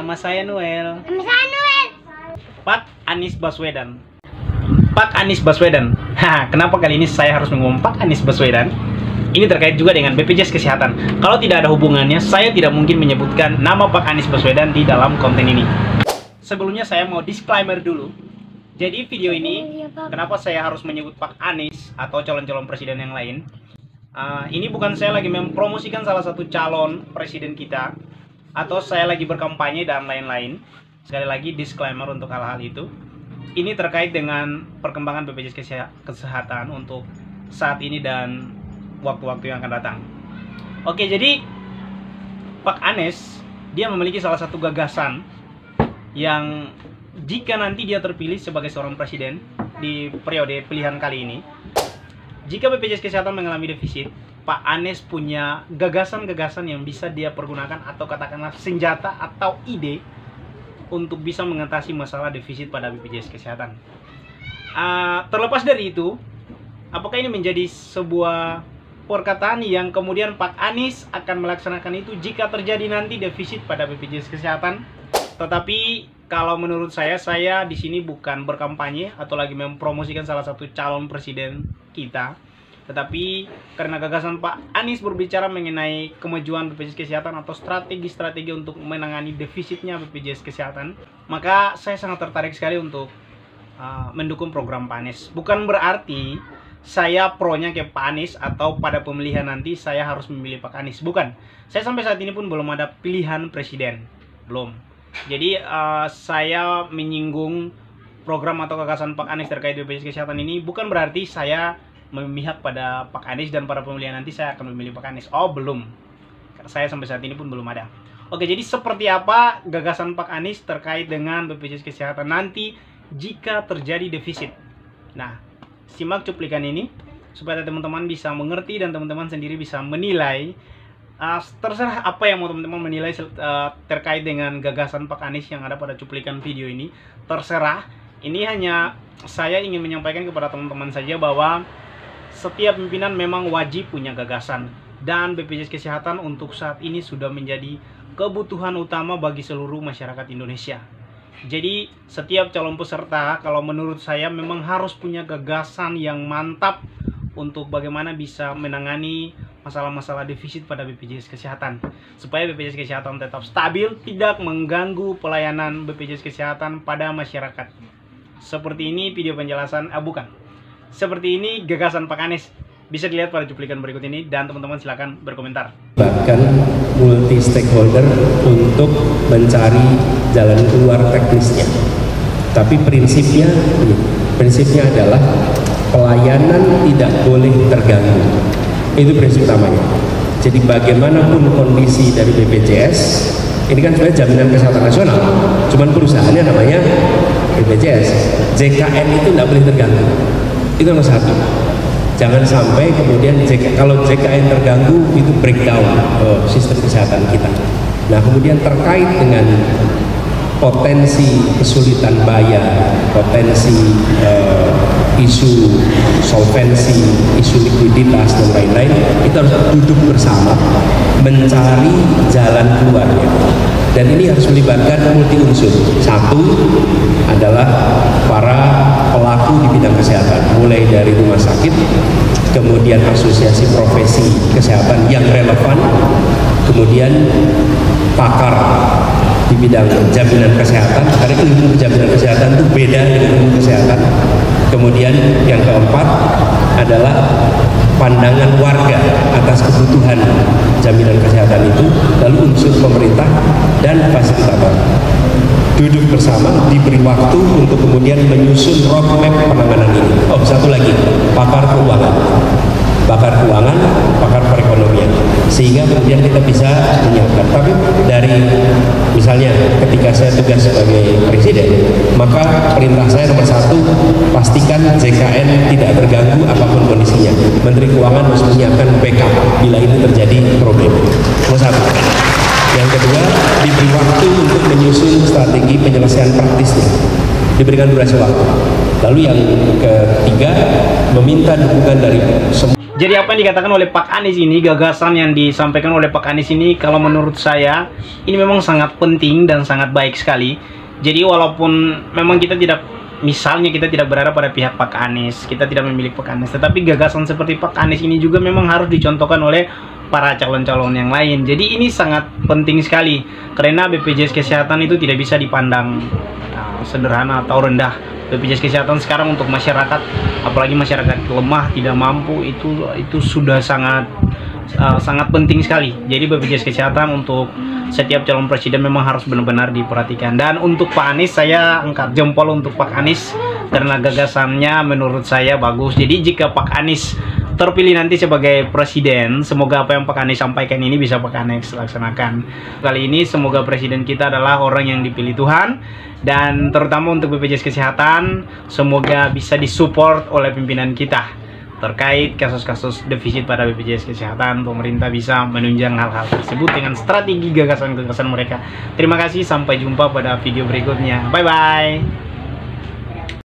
Nama saya Noel. Nama saya Noel. Pak Anies Baswedan. Pak Anies Baswedan. Kenapa kali ini saya harus mengumum Pak Anies Baswedan? Ini terkait juga dengan BPJS Kesehatan. Kalau tidak ada hubungannya, saya tidak mungkin menyebutkan nama Pak Anies Baswedan di dalam konten ini. Sebelumnya saya mau disclaimer dulu. Jadi video ini, kenapa saya harus menyebut Pak Anies atau calon-calon presiden yang lain? Ini bukan saya lagi mempromosikan salah satu calon presiden kita, atau saya lagi berkampanye dan lain-lain. Sekali lagi disclaimer untuk hal-hal itu. Ini terkait dengan perkembangan BPJS Kesehatan untuk saat ini dan waktu-waktu yang akan datang. Oke, jadi Pak Anies, dia memiliki salah satu gagasan yang jika nanti dia terpilih sebagai seorang presiden di periode pilihan kali ini, jika BPJS Kesehatan mengalami defisit, Pak Anies punya gagasan-gagasan yang bisa dia pergunakan atau katakanlah senjata atau ide untuk bisa mengatasi masalah defisit pada BPJS Kesehatan. Terlepas dari itu, apakah ini menjadi sebuah perkataan yang kemudian Pak Anies akan melaksanakan itu jika terjadi nanti defisit pada BPJS Kesehatan? Tetapi kalau menurut saya di sini bukan berkampanye atau lagi mempromosikan salah satu calon presiden kita, tetapi karena gagasan Pak Anies berbicara mengenai kemajuan BPJS Kesehatan atau strategi-strategi untuk menangani defisitnya BPJS Kesehatan, maka saya sangat tertarik sekali untuk mendukung program Pak Anies. Bukan berarti saya pronya ke Pak Anies atau pada pemilihan nanti saya harus memilih Pak Anies. Bukan. Saya sampai saat ini pun belum ada pilihan presiden. Belum. Jadi saya menyinggung program atau gagasan Pak Anies terkait BPJS Kesehatan ini bukan berarti saya memihak pada Pak Anies dan pada pemilihan nanti saya akan memilih Pak Anies. Oh, belum. Saya sampai saat ini pun belum ada. Oke, jadi seperti apa gagasan Pak Anies terkait dengan BPJS Kesehatan nanti jika terjadi defisit? Nah, simak cuplikan ini supaya teman-teman bisa mengerti dan teman-teman sendiri bisa menilai. Terserah apa yang mau teman-teman menilai terkait dengan gagasan Pak Anies yang ada pada cuplikan video ini. Terserah. Ini hanya saya ingin menyampaikan kepada teman-teman saja bahwa setiap pimpinan memang wajib punya gagasan. Dan BPJS Kesehatan untuk saat ini sudah menjadi kebutuhan utama bagi seluruh masyarakat Indonesia. Jadi setiap calon peserta kalau menurut saya memang harus punya gagasan yang mantap untuk bagaimana bisa menangani masalah-masalah defisit pada BPJS Kesehatan supaya BPJS Kesehatan tetap stabil, tidak mengganggu pelayanan BPJS Kesehatan pada masyarakat. Seperti ini video penjelasan, seperti ini gagasan Pak Anies. Bisa dilihat pada cuplikan berikut ini dan teman-teman silakan berkomentar. Bahkan multi stakeholder untuk mencari jalan keluar teknisnya. Tapi prinsipnya adalah pelayanan tidak boleh terganggu. Itu prinsip utamanya. Jadi bagaimanapun kondisi dari BPJS, ini kan sebenarnya jaminan kesehatan nasional, cuman perusahaannya namanya BPJS. JKN itu tidak boleh terganggu. Itu nomor satu. Jangan sampai kemudian kalau JKN terganggu itu breakdown sistem kesehatan kita. Nah, kemudian terkait dengan potensi kesulitan bayar, potensi isu solvensi, isu likuiditas dan lain-lain, itu harus duduk bersama mencari jalan keluarnya. Dan ini harus melibatkan multi unsur. Satu adalah para pelaku di bidang kesehatan, mulai dari rumah sakit, kemudian asosiasi profesi kesehatan yang relevan, kemudian pakar di bidang jaminan kesehatan, karena ilmu jaminan kesehatan itu beda dengan ilmu kesehatan. Kemudian yang keempat adalah pandangan warga atas kebutuhan jaminan kesehatan itu, lalu unsur pemerintah dan fasilitator duduk bersama, diberi waktu untuk kemudian menyusun roadmap penanganan ini. Oh, satu lagi, pakar keuangan, pakar perekonomian, sehingga kemudian kita bisa menyiapkan. Tapi dari misalnya ketika saya tugas sebagai presiden, maka perintah saya nomor satu, pastikan JKN tidak terganggu apapun kondisinya. Menteri Keuangan harus menyiapkan backup bila itu terjadi problem. Nomor satu. Yang kedua, diberi waktu untuk menyusun strategi penyelesaian praktisnya, diberikan durasi waktu. Lalu yang ketiga, meminta dukungan dari semua. Jadi apa yang dikatakan oleh Pak Anies ini, gagasan yang disampaikan oleh Pak Anies ini, kalau menurut saya ini memang sangat penting dan sangat baik sekali. Jadi walaupun memang kita tidak, misalnya kita tidak berada pada pihak Pak Anies, kita tidak memilih Pak Anies, tetapi gagasan seperti Pak Anies ini juga memang harus dicontohkan oleh para calon-calon yang lain. Jadi ini sangat penting sekali, karena BPJS Kesehatan itu tidak bisa dipandang sederhana atau rendah. BPJS Kesehatan sekarang untuk masyarakat, apalagi masyarakat lemah, tidak mampu, itu sudah sangat penting sekali. Jadi BPJS Kesehatan untuk setiap calon presiden memang harus benar-benar diperhatikan. Dan untuk Pak Anies, saya angkat jempol untuk Pak Anies karena gagasannya menurut saya bagus. Jadi jika Pak Anies terpilih nanti sebagai presiden, semoga apa yang Pak Anies sampaikan ini bisa Pak Anies laksanakan. Kali ini semoga presiden kita adalah orang yang dipilih Tuhan, dan terutama untuk BPJS Kesehatan semoga bisa disupport oleh pimpinan kita terkait kasus-kasus defisit pada BPJS Kesehatan. Pemerintah bisa menunjang hal-hal tersebut dengan strategi gagasan-gagasan mereka. Terima kasih, sampai jumpa pada video berikutnya. Bye bye.